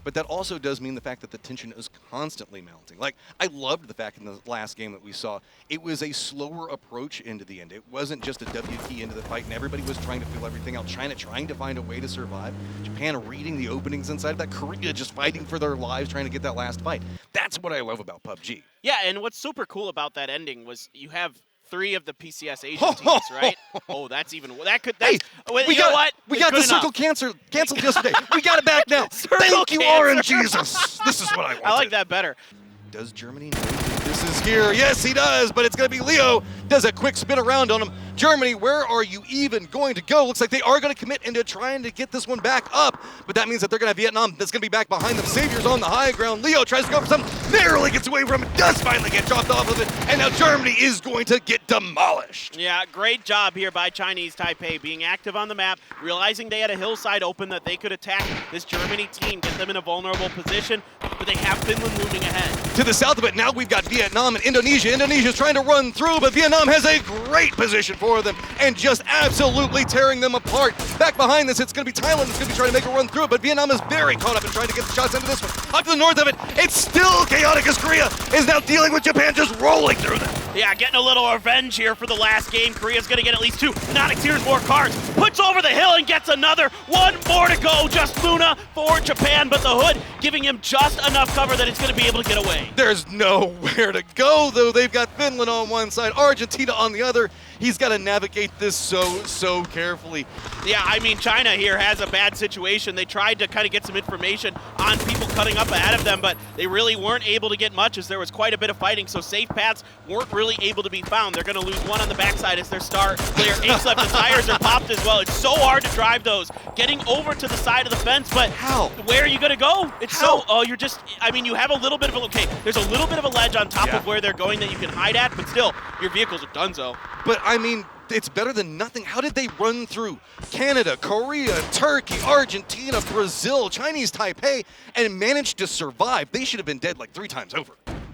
but that also does mean the fact that the tension is constantly mounting. Like, I loved the fact in the last game that we saw, it was a slower approach into the end. It wasn't just a WT into the fight, and everybody was trying to feel everything out. China trying to find a way to survive. Japan reading the openings inside of that. Korea just fighting for their lives, trying to get that last fight. That's what I love about PUBG. Yeah, and what's super cool about that ending was you have 3 of the PCS Asian teams, right? Oh, that's even that could. That's, hey, you know what? We got the circle canceled yesterday. We got it back now. Thank you, Orange Jesus. This is what I want. I like that better. Does Germany know that this is here? Yes, he does, but it's going to be Leo. Does a quick spin around on him. Germany, where are you even going to go? Looks like they are going to commit into trying to get this one back up, but that means that they're going to have Vietnam that's going to be back behind them. Savior's on the high ground. Leo tries to go for something, narrowly gets away from it, does finally get dropped off of it, and now Germany is going to get demolished. Yeah, great job here by Chinese Taipei, being active on the map, realizing they had a hillside open that they could attack this Germany team, get them in a vulnerable position, but they have Finland looming ahead. To the south of it, now we've got Vietnam and Indonesia. Indonesia's trying to run through, but Vietnam has a great position for them and just absolutely tearing them apart. Back behind this, it's going to be Thailand that's going to be trying to make a run through it, but Vietnam is very caught up in trying to get the shots into this one. Up to the north of it, it's still chaotic as Korea is now dealing with Japan just rolling through them. Yeah, getting a little revenge here for the last game. Korea's going to get at least 2. Nonic here's more cards, puts over the hill and gets another. 1 more to go, just Luna for Japan, but the Hood giving him just enough cover that it's going to be able to get away. There's nowhere to go, though. They've got Finland on one side, Argentina on the other. He's got to navigate this so carefully. Yeah, I mean, China here has a bad situation. They tried to kind of get some information on people cutting up ahead of them, but they really weren't able to get much as there was quite a bit of fighting, so safe paths weren't really able to be found. They're going to lose 1 on the backside as their star player aches left. The tires are popped as well. It's so hard to drive those. Getting over to the side of the fence, but how? Where are you going to go? It's how? You're just, I mean, you have a little bit of a, okay, there's a little bit of a ledge on top of where they're going that you can hide at, but still, your vehicles are donezo. But I mean, it's better than nothing. How did they run through Canada, Korea, Turkey, Argentina, Brazil, Chinese Taipei, and managed to survive? They should have been dead like 3 times over.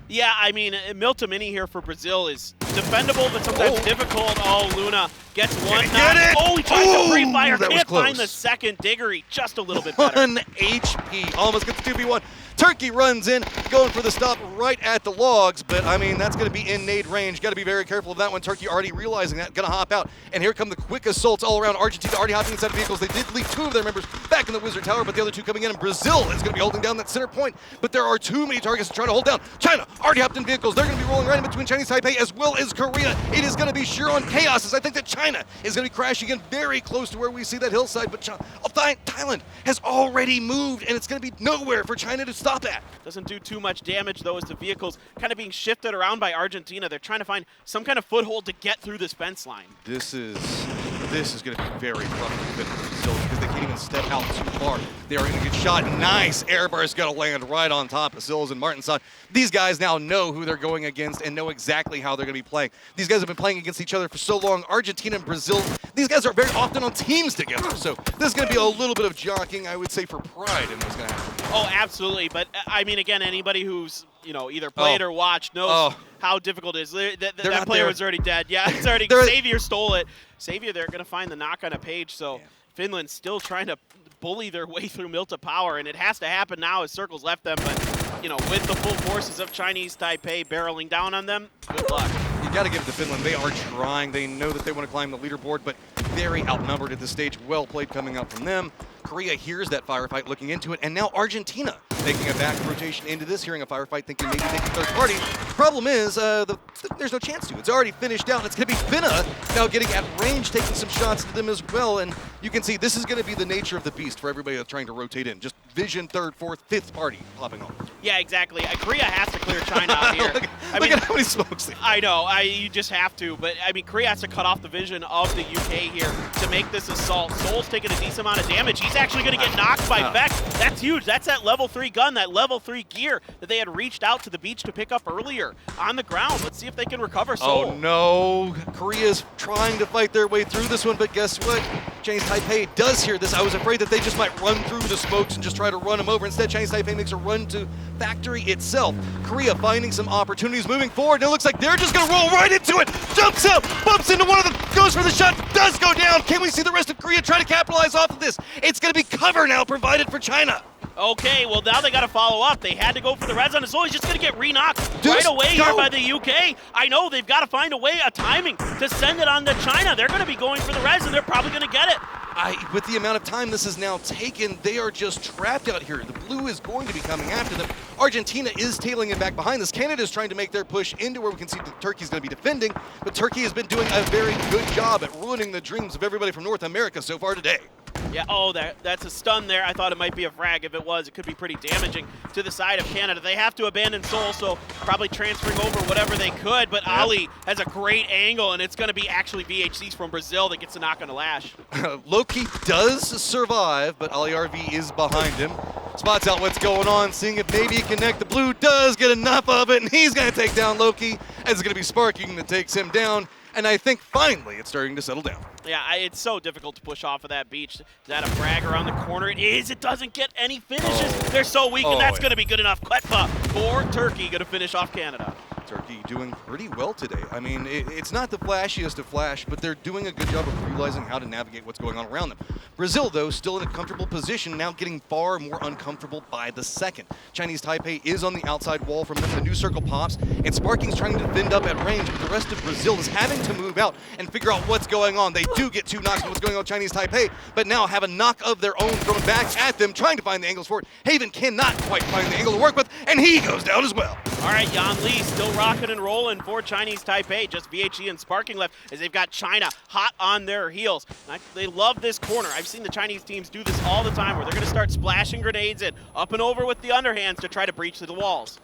Yeah, I mean, Milta Mini here for Brazil is defendable, but sometimes difficult. Oh, Luna gets 1 knock. Oh, he tries to free fire. Can't find the second Diggory. Just a little bit better. 1 HP. Almost gets the 2v1. Turkey runs in, going for the stop right at the logs, but I mean, that's going to be in nade range. Got to be very careful of that one. Turkey already realizing that, going to hop out. And here come the quick assaults all around. Argentina already hopping inside of vehicles. They did leave 2 of their members back in the Wizard Tower, but the other 2 coming in. And Brazil is going to be holding down that center point, but there are too many targets to try to hold down. China already hopped in vehicles. They're going to be rolling right in between Chinese Taipei as well as Korea. It is going to be sure on chaos, as I think that China is going to be crashing in very close to where we see that hillside, but Thailand has already moved, and it's going to be nowhere for China to stop at. Doesn't do too much damage, though, as the vehicles kind of being shifted around by Argentina. They're trying to find some kind of foothold to get through this fence line. This is going to be very rough for Brazil because they can't even step out too far. They are going to get shot. Nice air burst going to land right on top of Sills and Martinson. These guys now know who they're going against and know exactly how they're going to be playing. These guys have been playing against each other for so long. Argentina and Brazil, these guys are very often on teams together. So this is going to be a little bit of jockeying, I would say, for pride in what's going to happen. Oh, absolutely. But, I mean, again, anybody who's, you know, either played or watched knows how difficult it is. That player was already dead. Yeah, it's already Savior stole it. Savior, they're going to find the knock on a page, so Finland's still trying to bully their way through Milta Power, and it has to happen now as Circle's left them, but, you know, with the full forces of Chinese Taipei barreling down on them, good luck. You got to give it to Finland. They are trying. They know that they want to climb the leaderboard, but very outnumbered at this stage. Well played coming out from them. Korea hears that firefight, looking into it, and now Argentina making a back rotation into this, hearing a firefight, thinking maybe taking third party. Problem is, there's no chance to. It's already finished out, and it's going to be Finna now getting at range, taking some shots to them as well, and you can see this is going to be the nature of the beast for everybody that's trying to rotate in. Just vision, third, fourth, fifth party popping off. Yeah, exactly. Korea has to clear China out here. look at how many smokes they have. I know, you just have to, but I mean, Korea has to cut off the vision of the UK here to make this assault. Soul's taking a decent amount of damage. He's actually going to get knocked by Fexx. That's huge. That's that level 3 gun, that level 3 gear that they had reached out to the beach to pick up earlier on the ground. Let's see if they can recover Soul. Oh no, Korea's trying to fight their way through this one, but guess what? Chinese Taipei does hear this. I was afraid that they just might run through the smokes and just try to run them over. Instead, Chinese Taipei makes a run to factory itself. Korea finding some opportunities moving forward, and it looks like they're just going to roll right into it. Jumps out, bumps into one of them, goes for the shot, does go down. Can we see the rest of Korea try to capitalize off of this? It's going to be cover now provided for China. Okay, well now they got to follow up. They had to go for the res on his. He's just going to get re-knocked right away here by the UK. I know they've got to find a timing to send it on to China. They're going to be going for the res, and they're probably going to get it. With the amount of time this is now taken, they are just trapped out here. The blue is going to be coming after them. Argentina is tailing it back behind this. Canada is trying to make their push into where we can see that Turkey's going to be defending, but Turkey has been doing a very good job at ruining the dreams of everybody from North America so far today. Yeah, that's a stun there. I thought it might be a frag. If it was, it could be pretty damaging to the side of Canada. They have to abandon Seoul, so probably transferring over whatever they could, but Ali has a great angle, and it's going to be actually VHCs from Brazil that gets a knock on the lash. Loki does survive, but Ali RV is behind him. Spots out what's going on, seeing if maybe he can connect. The blue does get enough of it, and he's going to take down Loki, as it's going to be Sparking that takes him down. And I think finally it's starting to settle down. Yeah, it's so difficult to push off of that beach. Is that a frag around the corner? It is. It doesn't get any finishes. They're so weak, and that's going to be good enough. Kletpa for Turkey going to finish off Canada. Turkey doing pretty well today. I mean, it's not the flashiest of flash, but they're doing a good job of realizing how to navigate what's going on around them. Brazil, though, still in a comfortable position, now getting far more uncomfortable by the second. Chinese Taipei is on the outside wall from them. The new circle pops, and Sparking's trying to defend up at range, but the rest of Brazil is having to move out and figure out what's going on. They do get 2 knocks of what's going on with Chinese Taipei, but now have a knock of their own thrown back at them, trying to find the angles for it. Haven cannot quite find the angle to work with, and he goes down as well. All right, Yan Li still rocking and rolling for Chinese Taipei. Just VHE and Sparking left as they've got China hot on their heels. They love this corner. I've seen the Chinese teams do this all the time where they're going to start splashing grenades in, up and over with the underhands to try to breach the walls.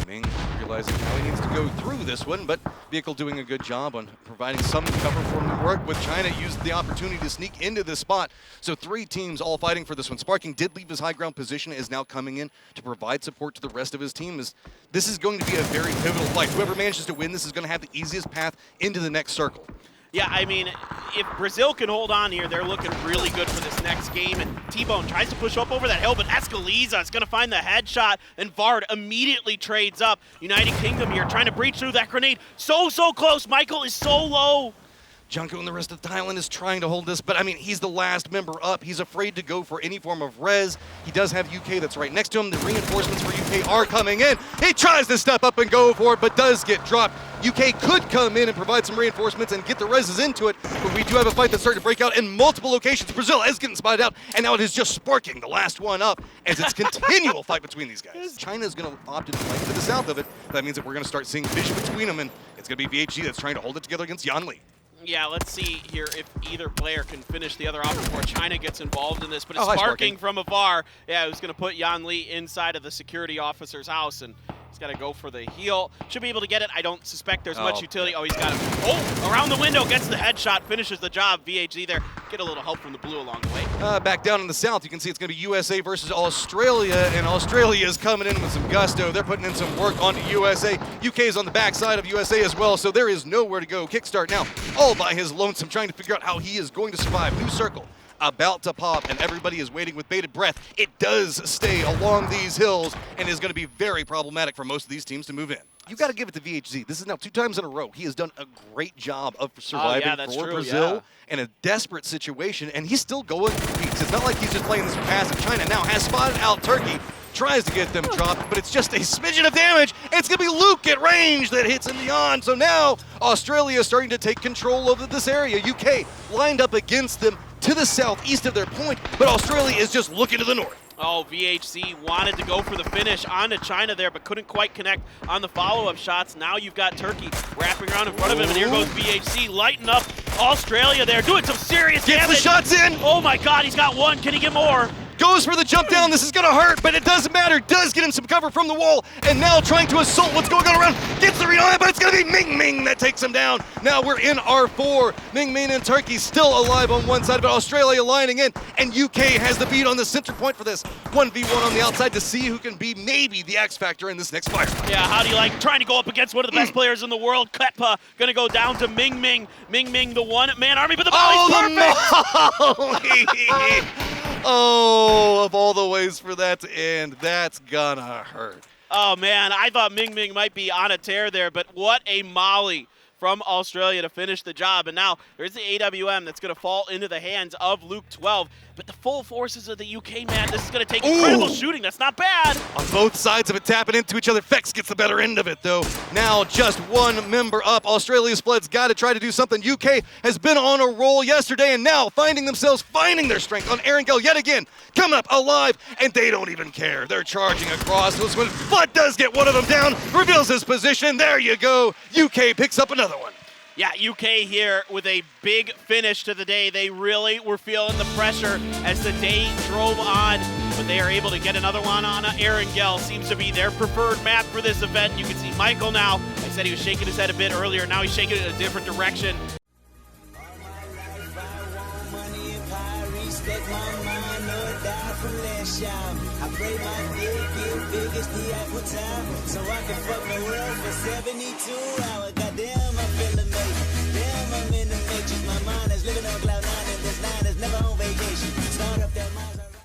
Ming realizing how he needs to go through this one, but Vehicle doing a good job on providing some cover for him to work with. China used the opportunity to sneak into this spot. So 3 teams all fighting for this one. Sparking did leave his high ground position, is now coming in to provide support to the rest of his team. This is going to be a very pivotal fight. Whoever manages to win this is going to have the easiest path into the next circle. Yeah, I mean, if Brazil can hold on here, they're looking really good for this next game. And TeaBone tries to push up over that hill, but Escaliza is going to find the headshot, and Vard immediately trades up. United Kingdom here trying to breach through that grenade. So close. mykLe is so low. Junko and the rest of Thailand is trying to hold this, but I mean, he's the last member up. He's afraid to go for any form of res. He does have UK that's right next to him. The reinforcements for UK are coming in. He tries to step up and go for it, but does get dropped. UK could come in and provide some reinforcements and get the reses into it, but we do have a fight that's starting to break out in multiple locations. Brazil is getting spotted out, and now it is just Sparking, the last one up, as it's a continual fight between these guys. China's going to opt to fight to the south of it. That means that we're going to start seeing vision between them, and it's going to be VHG that's trying to hold it together against Yan Li. Yeah, let's see here if either player can finish the other off before China gets involved in this. But it's Sparking from afar. Yeah, it was going to put Yan Li inside of the security officer's house, and he's got to go for the heal. Should be able to get it. I don't suspect there's much utility. Oh, he's got him. Oh, around the window, gets the headshot, finishes the job. VHG there. Get a little help from the blue along the way. Back down in the south, you can see it's going to be USA versus Australia, and Australia is coming in with some gusto. They're putting in some work onto USA. UK is on the backside of USA as well, so there is nowhere to go. Kickstart now, all by his lonesome, trying to figure out how he is going to survive. New circle about to pop, and everybody is waiting with bated breath. It does stay along these hills and is going to be very problematic for most of these teams to move in. You got to give it to VHZ. This is now 2 times in a row. He has done a great job of surviving for Brazil in a desperate situation, and he's still going for peaks. It's not like he's just playing this for passive. China now has spotted out Turkey, tries to get them dropped, but it's just a smidgen of damage. It's going to be Luke at range that hits him beyond. So now Australia is starting to take control of this area. UK lined up against them to the southeast of their point, but Australia is just looking to the north. Oh, VHC wanted to go for the finish onto China there, but couldn't quite connect on the follow-up shots. Now you've got Turkey wrapping around in front of him, and here goes VHC lighting up Australia there, doing some serious damage. Gets the shots in. Oh my God, he's got 1. Can he get more? Goes for the jump down. This is going to hurt, but it doesn't matter. Does get him some cover from the wall, and now trying to assault what's going on around. Gets the read on it, but it's going to be MykLe that takes him down. Now we're in R4. MykLe and Turkey still alive on one side, but Australia lining in, and UK has the beat on the center point for this. 1v1 on the outside to see who can be maybe the X factor in this next fight. Yeah, how do you like trying to go up against one of the best players in the world? Kletpa going to go down to MykLe. MykLe, the one-man army, but the volley's perfect. Oh, of all the ways for that to end, that's gonna hurt. Oh man, I thought MykLe might be on a tear there, but what a molly from Australia to finish the job. And now there's the AWM that's going to fall into the hands of Luke 12. But the full forces of the UK, man, this is going to take incredible shooting. That's not bad. On both sides of it, tapping into each other. Fexx gets the better end of it, though. Now just one member up. Australia's Flood's got to try to do something. UK has been on a roll yesterday, and now finding their strength on Erangel yet again. Coming up alive, and they don't even care. They're charging across. When Flood does get one of them down, reveals his position. There you go. UK picks up another one. Yeah, UK here with a big finish to the day. They really were feeling the pressure as the day drove on, but they are able to get another one on Erangel. Seems to be their preferred map for this event. You can see mykLe now. I said he was shaking his head a bit earlier. Now he's shaking it in a different direction. I pray my dick get big as the Apple Tower, so I can fuck the world for 70